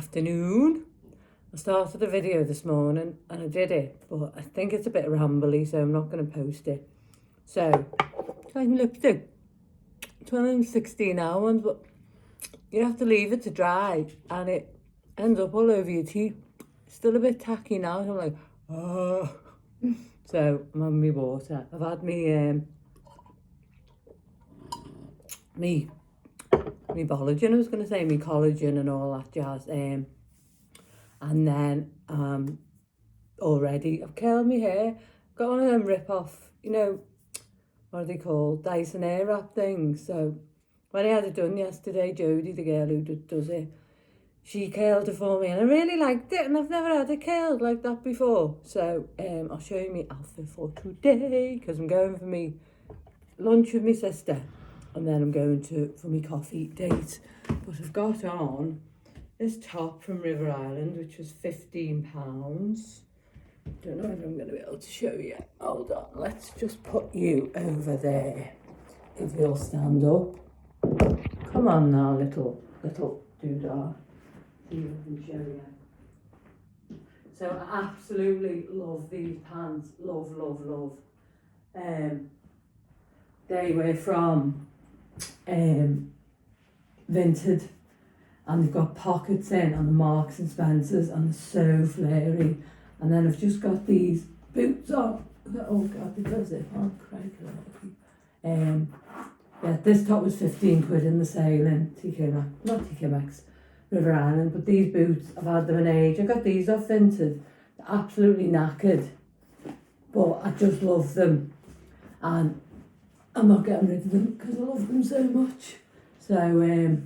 afternoon. I started a video this morning and I did it, but I think it's a bit rambly, so I'm not going to post it. So, trying lipstick. It's one of them 16-hour ones, but you have to leave it to dry and it ends up all over your teeth. Still a bit tacky now, so I'm like, oh. So, I'm on my water. I've had me collagen, I was going to say, me collagen and all that jazz. And then already I've curled my hair, got one of them rip-off, what are they called, Dyson hair wrap things. So when I had it done yesterday, Jodie, the girl who does it, she curled it for me and I really liked it, and I've never had it curled like that before. So I'll show you my outfit for today, because I'm going for me lunch with my sister and then I'm going for my coffee date. But I've got on this top from River Island, which was £15. Don't know if I'm going to be able to show you. Hold on, let's just put you over there. If you'll stand up. Come on now, little doodah. See if I can show you. So I absolutely love these pants. Love. They were from Vinted. And they've got pockets in on the Marks and Spencers, and they're so flary. And then I've just got these boots on. Oh God, because they aren't cranky. Yeah, this top was 15 quid in the sale in TK Maxx, River Island. But these boots, I've had them an age. I got these off Vinted. They're absolutely knackered, but I just love them, and I'm not getting rid of them because I love them so much. So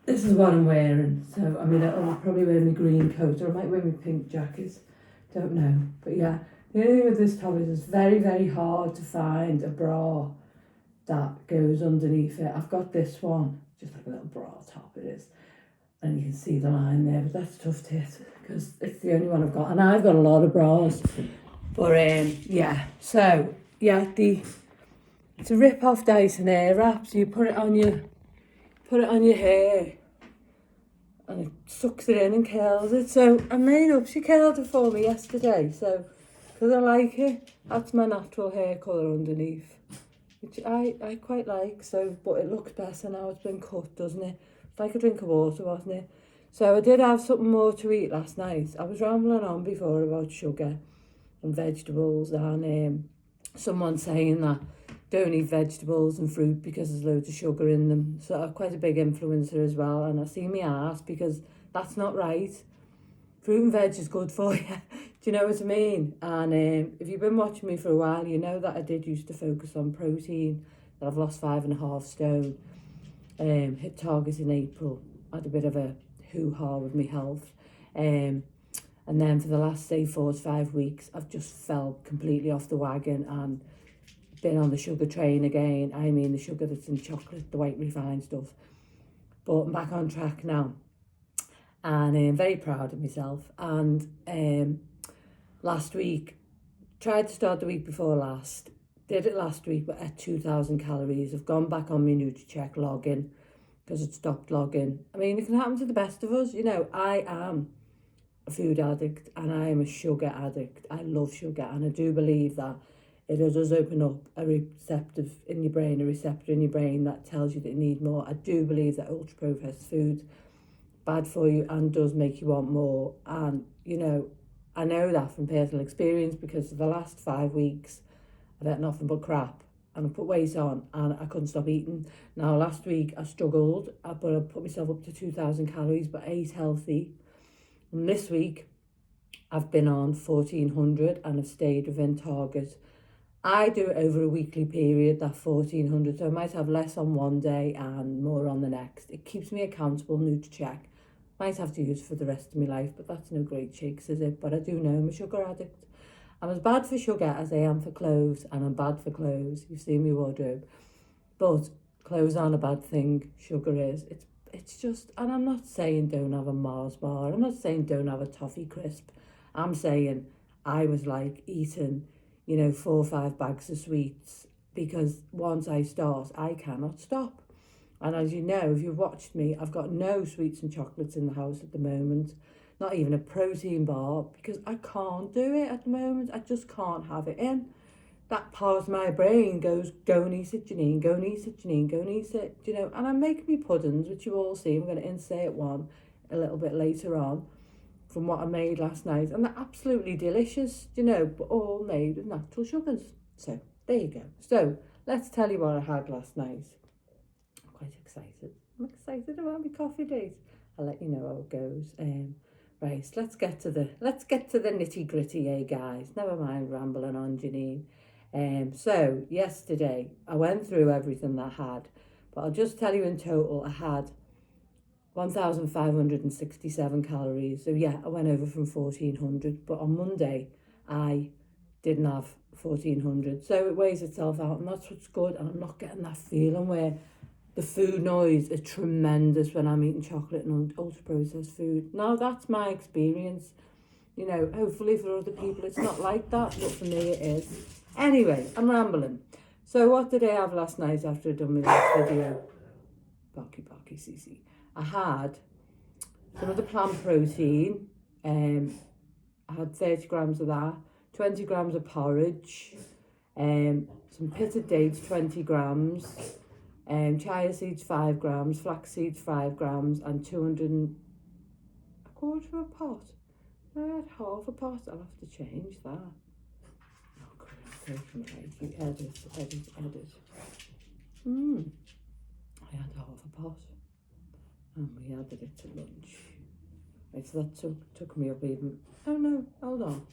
this is what I'm wearing. So, I mean, I'll probably wear my green coat, or I might wear my pink jacket. Don't know. But yeah, the only thing with this top is it's very, very hard to find a bra that goes underneath it. I've got this one, just like a little bra top it is. And you can see the line there, but that's tough to hit because it's the only one I've got. And I've got a lot of bras. But yeah, so yeah, it's a rip-off Dyson hair wrap. So you put it on your hair and it sucks it in and curls it. So I made up, she curled it for me yesterday, so because I like it. That's my natural hair colour underneath, which I quite like. So, but it looks better now it's been cut, doesn't it? It's like a drink of water, wasn't it? So I did have something more to eat last night. I was rambling on before about sugar and vegetables, and someone saying that don't eat vegetables and fruit because there's loads of sugar in them. So I'm quite a big influencer as well, and I see me ass because that's not right. Fruit and veg is good for you. Do you know what I mean? And if you've been watching me for a while, you know that I did used to focus on protein, that I've lost 5.5 stone, hit target in April, had a bit of a hoo-ha with my health. And then for the last, say, 4 to 5 weeks, I've just fell completely off the wagon and been on the sugar train again. I mean the sugar that's in chocolate, the white refined stuff. But I'm back on track now, and I'm very proud of myself. And last week, tried to start the week before last, did it last week, but at 2,000 calories. I've gone back on my NutriCheck login because it stopped logging. I mean, it can happen to the best of us. I am a food addict and I am a sugar addict. I love sugar, and I do believe that it does open up a receptor in your brain that tells you that you need more. I do believe that ultra-processed food's bad for you and does make you want more. And, I know that from personal experience because for the last 5 weeks, I've had nothing but crap. And I put weight on and I couldn't stop eating. Now, last week I struggled, but I put myself up to 2,000 calories, but ate healthy. And this week, I've been on 1,400 and I've stayed within target. I do it over a weekly period, that 1,400, so I might have less on one day and more on the next. It keeps me accountable, NutriCheck. Might have to use for the rest of my life, but that's no great shakes, is it? But I do know I'm a sugar addict. I'm as bad for sugar as I am for clothes, and I'm bad for clothes. You've seen my wardrobe. But clothes aren't a bad thing, sugar is. It's just, and I'm not saying don't have a Mars bar. I'm not saying don't have a toffee crisp. I'm saying I was like eating 4 or 5 bags of sweets because once I start, I cannot stop. And as you know, if you've watched me, I've got no sweets and chocolates in the house at the moment. Not even a protein bar, because I can't do it at the moment. I just can't have it in. That part of my brain goes, go and eat it, Janine, go and eat it, Janine, go and eat it, you know. And I'm making me puddings, which you all see. I'm going to insert one a little bit later on from what I made last night. And they're absolutely delicious, you know, but all made with natural sugars. So there you go. So let's tell you what I had last night. I'm quite excited. I'm excited about my coffee date. I'll let you know how it goes. Right, let's get to the nitty gritty, eh, guys? Never mind rambling on, Janine. So yesterday I went through everything that I had, but I'll just tell you in total I had 1,567 calories. So yeah, I went over from 1,400, but on Monday I didn't have 1,400. So it weighs itself out, and that's what's good. And I'm not getting that feeling where the food noise is tremendous when I'm eating chocolate and ultra-processed food. No, that's my experience. You know, hopefully for other people it's not like that, but for me it is. Anyway, I'm rambling. So what did I have last night after I'd done my last video? Barky, Cece. I had some of the plant protein. I had 30 grams of that, 20 grams of porridge, some pitted dates, 20 grams, chia seeds, 5 grams, flax seeds, 5 grams, and 200, a quarter of a pot. I had half a pot. I'll have to change that. Edit. I had half a pot, and we added it to lunch. Right, so that took me up even. Oh no, hold on.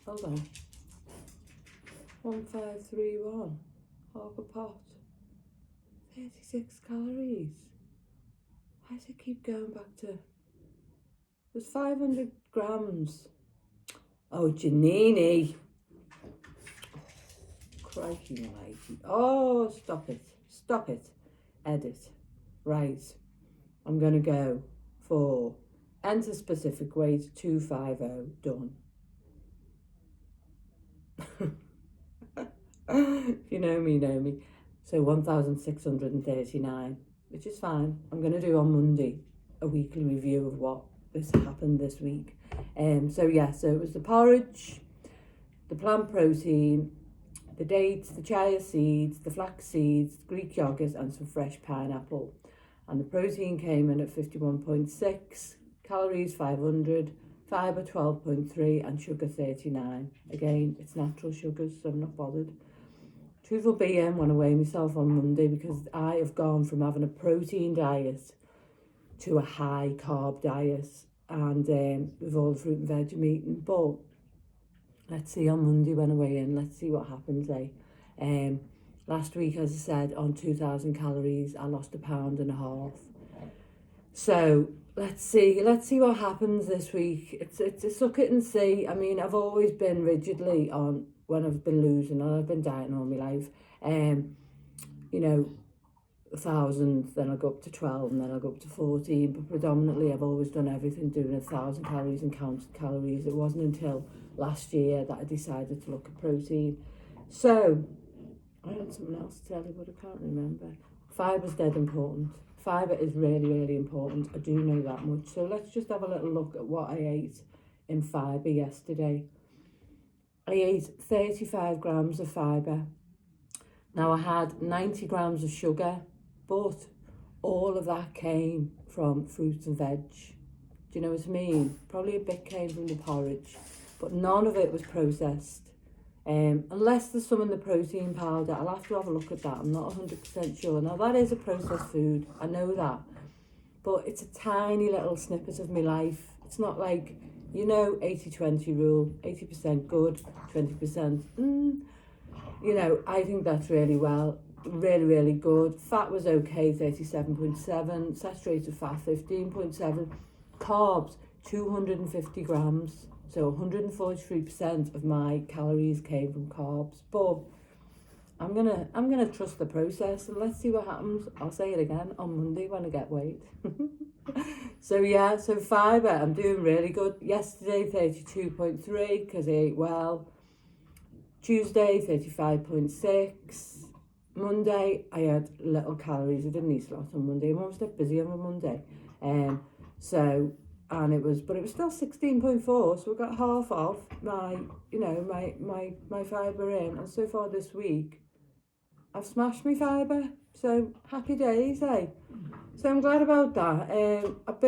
1531, half a pot, 36 calories. Why does it keep going back to? There's 500 grams. Oh, Janini. Crikey, almighty. Oh, stop it. Edit. Right. I'm going to go for enter specific weight 250. Done. If you know me, know me. So 1,639, which is fine. I'm going to do on Monday a weekly review of what this happened this week. So it was the porridge, the plant protein, the dates, the chia seeds, the flax seeds, Greek yogurt, and some fresh pineapple. And the protein came in at 51.6, calories 500, fibre 12.3, and sugar 39. Again, it's natural sugars, so I'm not bothered. Truth will be in when I weigh myself on Monday, because I have gone from having a protein diet to a high carb diet, and with all the fruit and veg I'm eating. But let's see on Monday when I weigh in, let's see what happens, eh? Last week, as I said, on 2,000 calories, I lost 1.5 pounds. So let's see what happens this week. It's a suck it and see. I mean, I've always been rigidly on when I've been losing, and I've been dieting all my life. You know, 1,000, then I'll go up to 12, and then I'll go up to 14. But predominantly, I've always done everything doing 1,000 calories and counted calories. It wasn't until last year that I decided to look at protein. So I had something else to tell you, but I can't remember. Fibre's dead important. Fibre is really, really important. I do know that much. So let's just have a little look at what I ate in fibre yesterday. I ate 35 grams of fibre. Now I had 90 grams of sugar, but all of that came from fruits and veg. Do you know what I mean? Probably a bit came from the porridge, but none of it was processed. Unless there's some in the protein powder. I'll have to have a look at that. I'm not 100% sure. Now that is a processed food, I know that, but it's a tiny little snippet of my life. It's not like, you know, 80-20 rule, 80% good, 20%, you know, I think that's really really good. Fat was okay, 37.7, saturated fat 15.7, carbs 250 grams. So 143% of my calories came from carbs. But I'm gonna trust the process, and let's see what happens. I'll say it again on Monday when I get weighed. So fibre, I'm doing really good. Yesterday 32.3 because I ate well. Tuesday 35.6. Monday I had little calories. I didn't eat a lot on Monday. I'm always dead busy on a Monday. And it was still 16.4, so we got half off my, my fibre in. And so far this week, I've smashed my fibre. So happy days, eh? So I'm glad about that. I've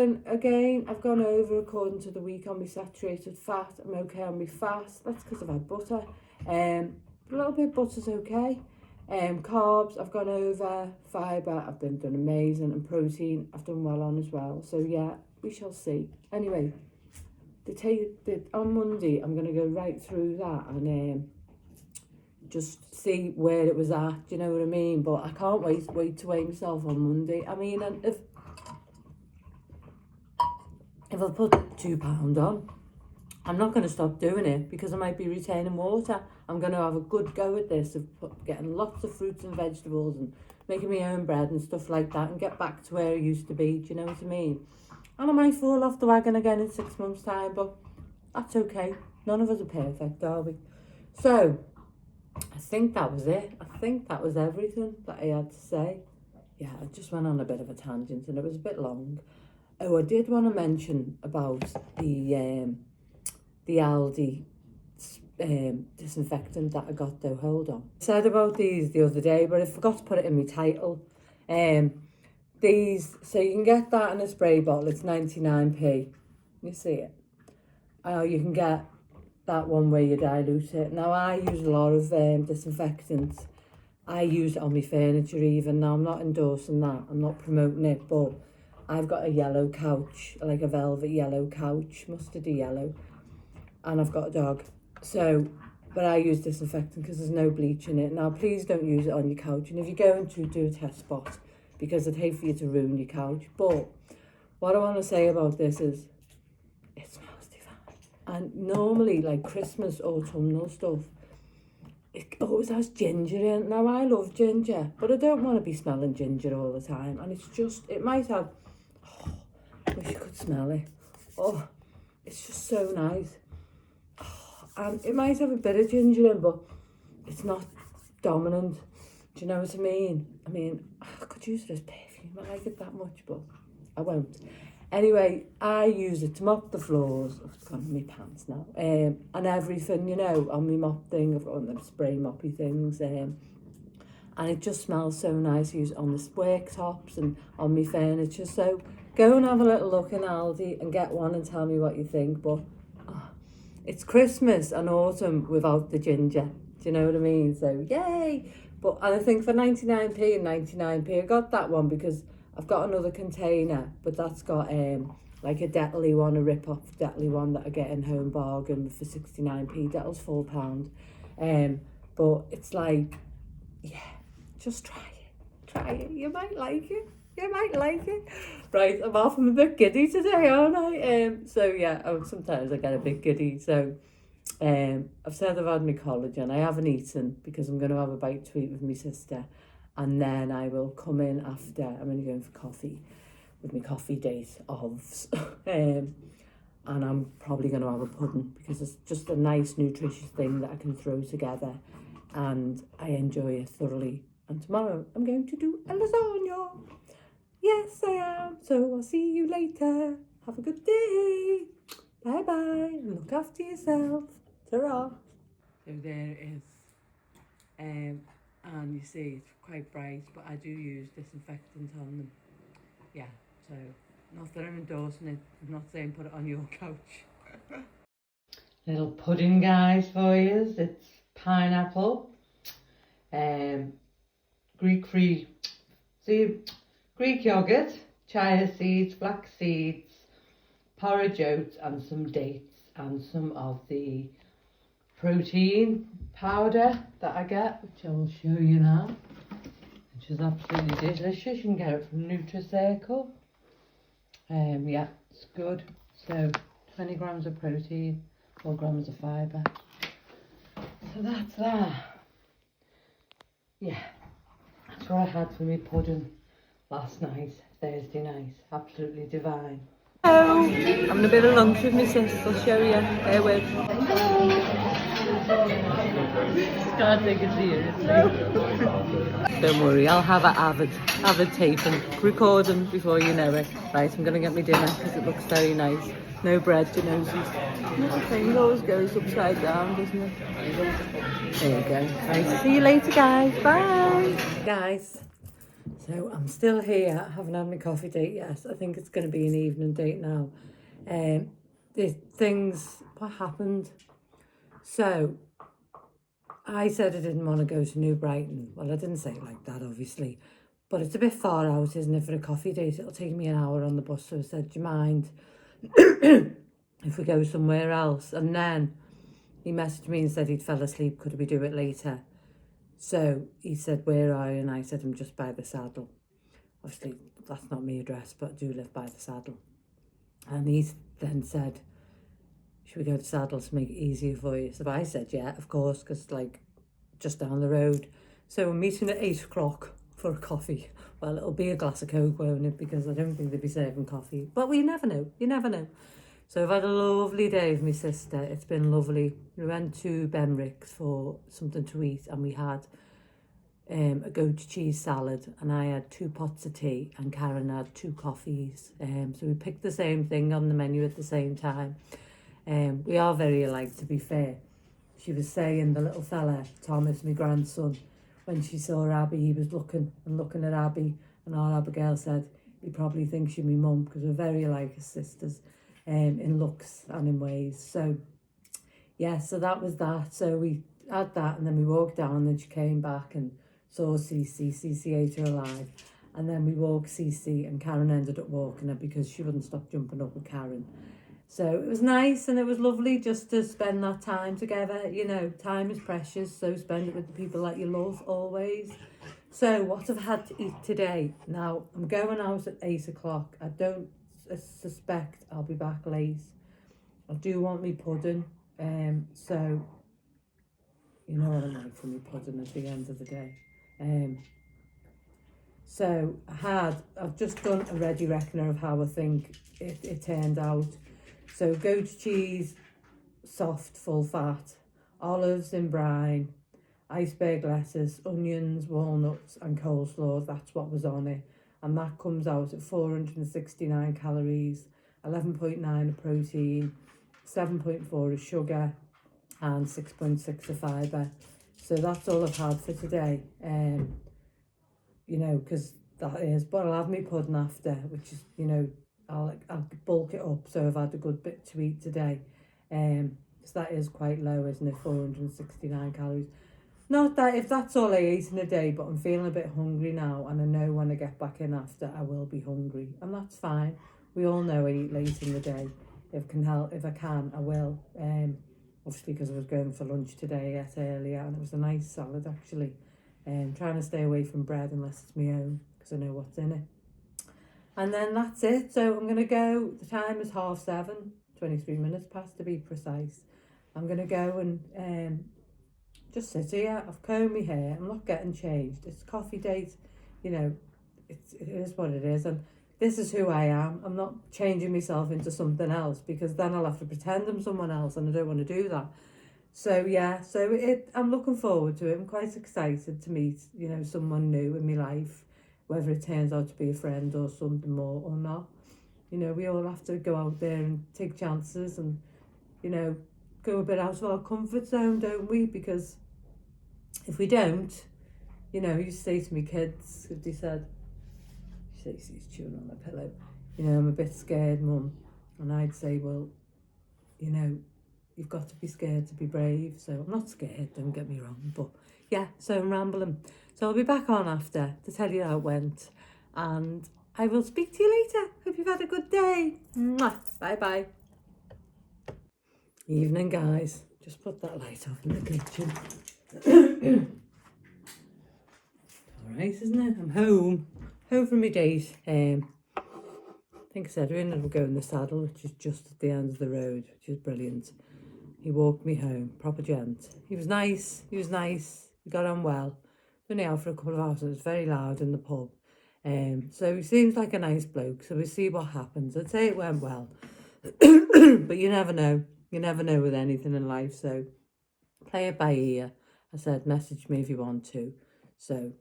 gone over according to the week on my saturated fat. I'm okay on my fat. That's because I've had butter. A little bit of butter's okay. Carbs, I've gone over. Fibre, I've been done amazing. And protein, I've done well on as well. So yeah, we shall see. Anyway, on Monday, I'm going to go right through that and just see where it was at, do you know what I mean? But I can't wait to weigh myself on Monday. I mean, and if I put £2 on, I'm not going to stop doing it because I might be retaining water. I'm going to have a good go at this of getting lots of fruits and vegetables and making my own bread and stuff like that and get back to where I used to be, do you know what I mean? And I might fall off the wagon again in 6 months' time, but that's okay. None of us are perfect, are we? So, I think that was it. I think that was everything that I had to say. Yeah, I just went on a bit of a tangent and it was a bit long. Oh, I did want to mention about the Aldi disinfectant that I got though. Hold on. I said about these the other day, but I forgot to put it in my title. These, so you can get that in a spray bottle. It's 99p. You see it? You can get that one where you dilute it. Now, I use a lot of disinfectants. I use it on my furniture even. Now, I'm not endorsing that. I'm not promoting it, but I've got a yellow couch, like a velvet yellow couch, mustardy yellow, and I've got a dog. So, but I use disinfectant because there's no bleach in it. Now, please don't use it on your couch. And if you're going to do a test spot, because I'd hate for you to ruin your couch. But what I want to say about this is, it smells divine. And normally, like Christmas, autumnal stuff, it always has ginger in it. Now, I love ginger, but I don't want to be smelling ginger all the time. And it's just, it might have, I wish you could smell it. Oh, it's just so nice. And it might have a bit of ginger in, but it's not dominant. Do you know what I mean? I mean, I could use it as perfume. I like it that much, but I won't. Anyway, I use it to mop the floors. Oh, it's gone in my pants now. And everything, you know, on my mop thing. I've got one of them spray moppy things. And it just smells so nice. I use it on the worktops and on my furniture. So go and have a little look in Aldi and get one and tell me what you think. But it's Christmas and autumn without the ginger. Do you know what I mean? So yay! But I think for 99p and 99p, I got that one because I've got another container, but that's got like a Dettly one, a rip-off Dettly one that I get in Home Bargain for 69p. Dettle's £4. But it's like, yeah, just try it. Try it. You might like it. You might like it. Right, I'm off. I'm a bit giddy today, aren't I? So yeah, sometimes I get a bit giddy. So I've said I've had my collagen. I haven't eaten because I'm going to have a bite to eat with my sister. And then I will come in after. I'm only going for coffee with my coffee date ofs. And I'm probably going to have a pudding because it's just a nice, nutritious thing that I can throw together. And I enjoy it thoroughly. And tomorrow I'm going to do a lasagna. Yes, I am. So I'll see you later. Have a good day. Bye-bye. Look after yourself. Ta-ra. So there it is. And you see it's quite bright, but I do use disinfectant on them. Yeah, so not that I'm endorsing it. I'm not saying put it on your couch. Little pudding, guys, for you. It's pineapple, Greek yogurt, chia seeds, flax seeds, porridge oats, and some dates, and some of the protein powder that I get, which I will show you now, which is absolutely delicious. You can get it from Nutri-Circle. Yeah, it's good. So 20 grams of protein, 4 grams of fibre. So that's that. Yeah, that's what I had for me pudding last night, Thursday night. Absolutely divine. Hello, I'm having a bit of lunch with my sister. I'll show you. Bear with. can't take it seriously. Don't worry, I'll have an avid tape and record them before you know it. Right, I'm going to get my dinner because it looks very nice. No bread, you know. Everything always goes upside down, doesn't it? There you go. Right, see you later, guys. Bye. Guys, so I'm still here. I haven't had my coffee date yet. I think it's going to be an evening date now. What happened? So, I said I didn't want to go to New Brighton. Well, I didn't say it like that, obviously. But it's a bit far out, isn't it, for a coffee date? It'll take me an hour on the bus. So I said, do you mind if we go somewhere else? And then he messaged me and said he'd fell asleep. Could we do it later? So he said, where are you? And I said, I'm just by the Saddle. Obviously, that's not my address, but I do live by the Saddle. And he then said, should we go to Saddle to make it easier for you? So I said, yeah, of course, because like just down the road. So we're meeting at 8 o'clock for a coffee. Well, it'll be a glass of Coke, won't it? Because I don't think they'll be serving coffee. But we never know. You never know. So I've had a lovely day with my sister. It's been lovely. We went to Benrick's for something to eat, and we had a goat cheese salad, and I had 2 pots of tea, and Karen had 2 coffees. So we picked the same thing on the menu at the same time. We are very alike, to be fair. She was saying, the little fella, Thomas, my grandson, when she saw Abby, he was looking at Abby, and our Abigail said he probably thinks she's my mum, because we're very alike as sisters, in looks and in ways. So yeah, so that was that. So we had that, and then we walked down, and then she came back and saw Cece ate her alive, and then we walked Cece, and Karen ended up walking her because she wouldn't stop jumping up with Karen. So it was nice, and it was lovely just to spend that time together. You know, time is precious, so spend it with the people that you love always. So what I've had to eat today, now I'm going out at 8 o'clock. I don't suspect I'll be back late. I do want me pudding, so you know what I'm like for me pudding at the end of the day. So I've just done a ready reckoner of how I think it turned out. So goat cheese, soft, full fat, olives in brine, iceberg lettuce, onions, walnuts and coleslaw. That's what was on it. And that comes out at 469 calories, 11.9 of protein, 7.4 of sugar and 6.6 of fibre. So that's all I've had for today. You know, because that is, but I'll have my pudding after, which is, you know, I'll bulk it up, so I've had a good bit to eat today. Because that is quite low, isn't it? 469 calories. Not that if that's all I ate in a day, but I'm feeling a bit hungry now, and I know when I get back in after, I will be hungry, and that's fine. We all know I eat late in the day. If I can, I will. Obviously, because I was going for lunch today, I ate earlier, and it was a nice salad actually. Trying to stay away from bread unless it's my own, because I know what's in it. And then that's it. So I'm going to go, the time is 7:30, 23 minutes past to be precise. I'm going to go and just sit here. I've combed my hair. I'm not getting changed. It's coffee date. You know, it is what it is. And this is who I am. I'm not changing myself into something else, because then I'll have to pretend I'm someone else, and I don't want to do that. So yeah, I'm looking forward to it. I'm quite excited to meet, you know, someone new in my life, whether it turns out to be a friend or something more or not. You know, we all have to go out there and take chances and, you know, go a bit out of our comfort zone, don't we? Because if we don't, you know, you say to me kids, they said, she's chewing on a pillow, you know, I'm a bit scared, Mum. And I'd say, well, you know, you've got to be scared to be brave. So I'm not scared, don't get me wrong. But yeah, so I'm rambling. So I'll be back on after to tell you how it went. And I will speak to you later. Hope you've had a good day. Mwah. Bye-bye. Evening, guys. Just put that light off in the kitchen. All right, isn't it? I'm home. Home from my date. I think I said we're going to go in the Saddle, which is just at the end of the road, which is brilliant. He walked me home, proper gent. He was nice. We got on well. Only out for a couple of hours. It was very loud in the pub. So he seems like a nice bloke. So we'll see what happens. I'd say it went well. But you never know. You never know with anything in life. So play it by ear I said, message me if you want to. So,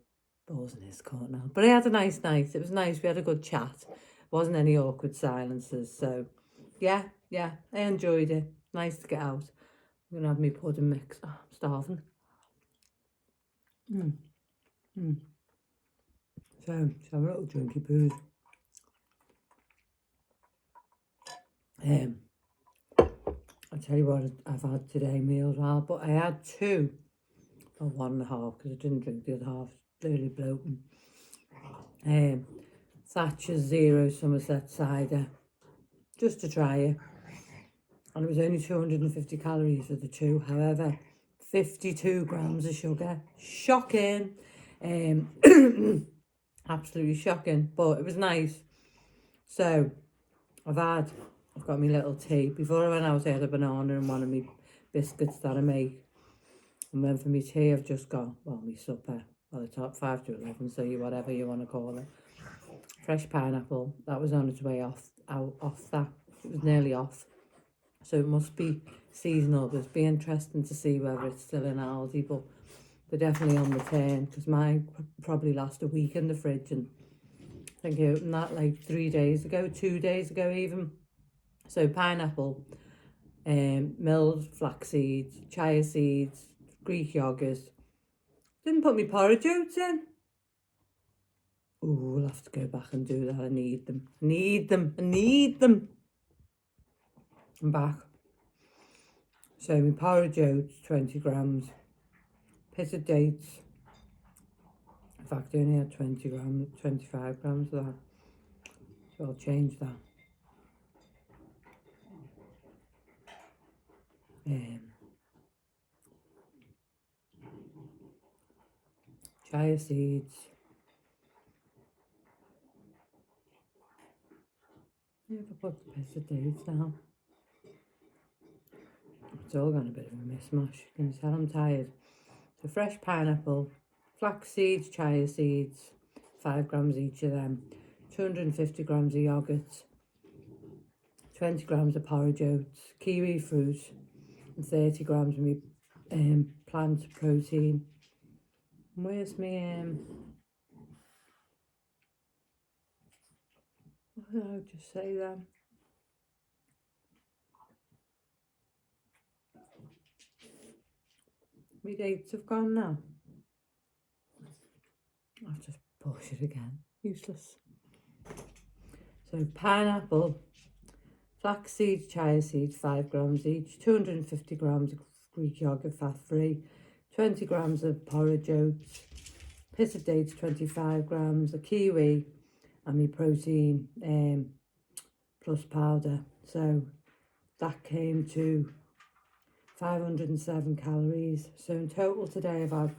balls in his court now. But I had a nice night. It was nice. We had a good chat. Wasn't any awkward silences. So, yeah, I enjoyed it. Nice to get out. I'm going to have me pudding mix. Oh, I'm starving. So, just have a little drinky poo. I'll tell you what I've had today, meals well, but I had 2, or 1.5, because I didn't drink the other half. Really bloating. Thatcher's Zero Somerset cider, just to try it. And it was only 250 calories for the 2. However, 52 grams of sugar. Shocking. Absolutely shocking. But it was nice. So, I've got my little tea. Before I went out, I had a banana and one of my biscuits that I make. And then for my tea, I've just got, well, my supper. Well, the top 5 to 11, so whatever you want to call it. Fresh pineapple. That was on its way off that. It was nearly off. So it must be seasonal. But it'd be interesting to see whether it's still in Aldi. But they're definitely on the turn, because mine probably last a week in the fridge. And I think I opened that like 3 days ago, 2 days ago even. So pineapple, milled flax seeds, chia seeds, Greek yogurt. Didn't put my porridge oats in. Ooh, I'll have to go back and do that. I need them. I'm back. So my porridge oats, 20 grams. Pitted dates. In fact, I only had 20 grams, 25 grams of that. So I'll change that. Chia seeds. Yeah, if I put the pitted dates now. It's all gone a bit of a mishmash. You can tell I'm tired. So fresh pineapple, flax seeds, chia seeds, 5 grams each of them, 250 grams of yogurt, 20 grams of porridge oats, kiwi fruit, and 30 grams of me plant protein. And where's my what did I just say then? My dates have gone now. I'll just push it again. Useless. So pineapple, flax seeds, chia seeds, 5 grams each, 250 grams of Greek yogurt, fat-free, 20 grams of porridge oats, pitted dates, 25 grams, a kiwi, and my protein plus powder. So that came to 507 calories. So in total today I've had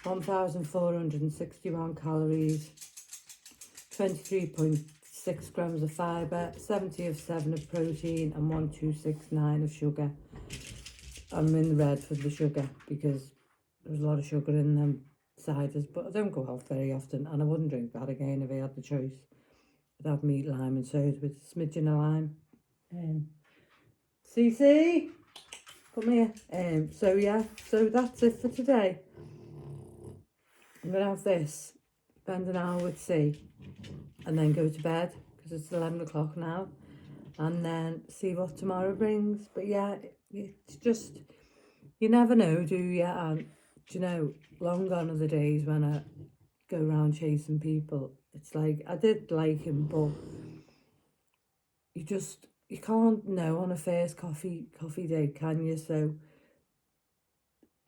1,461 calories, 23.6 grams of fibre, 70 of 7 of protein, and 1,269 of sugar. I'm in the red for the sugar because there's a lot of sugar in them ciders, but I don't go out very often, and I wouldn't drink that again if I had the choice. I'd have meat, lime and soda with a smidgen of lime. CC, come here. So yeah, so that's it for today. I'm going to have this, spend an hour with C, and then go to bed, because it's 11 o'clock now, and then see what tomorrow brings. But yeah, it's just, you never know, do you? And, you know, long gone are the days when I go around chasing people. It's like, I did like him, but you can't know on a first coffee date, can you? So,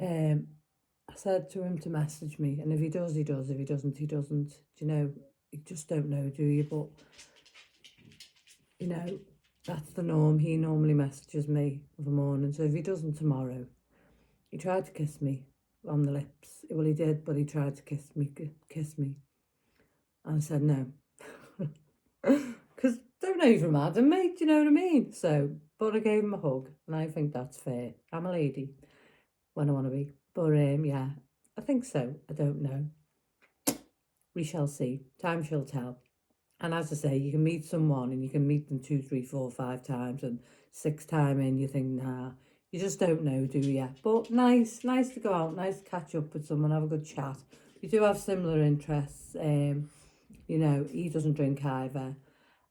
I said to him to message me, and if he does, he does. If he doesn't, he doesn't. You know, you just don't know, do you? But, you know, that's the norm. He normally messages me of a morning. So if he doesn't tomorrow, he tried to kiss me on the lips. Well, he did, but he tried to kiss me. And I said no. Because don't know from Adam, mate, do you know what I mean? So, but I gave him a hug, and I think that's fair. I'm a lady when I want to be. But yeah, I think so. I don't know. We shall see. Time shall tell. And as I say, you can meet someone and you can meet them 2, 3, 4, 5 times, and 6th time in you think, nah, You just don't know, do you? But nice to go out, nice to catch up with someone, have a good chat. We do have similar interests. You know, he doesn't drink either.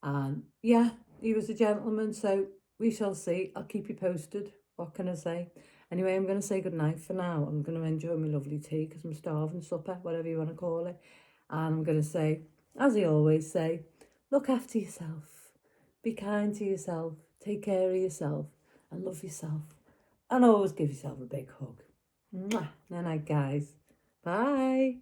And yeah, he was a gentleman, so we shall see. I'll keep you posted. What can I say? Anyway, I'm going to say good night for now. I'm going to enjoy my lovely tea because I'm starving, supper, whatever you want to call it. And I'm going to say, as I always say, look after yourself. Be kind to yourself. Take care of yourself and love yourself. And always give yourself a big hug. Mwah. Night, guys. Bye.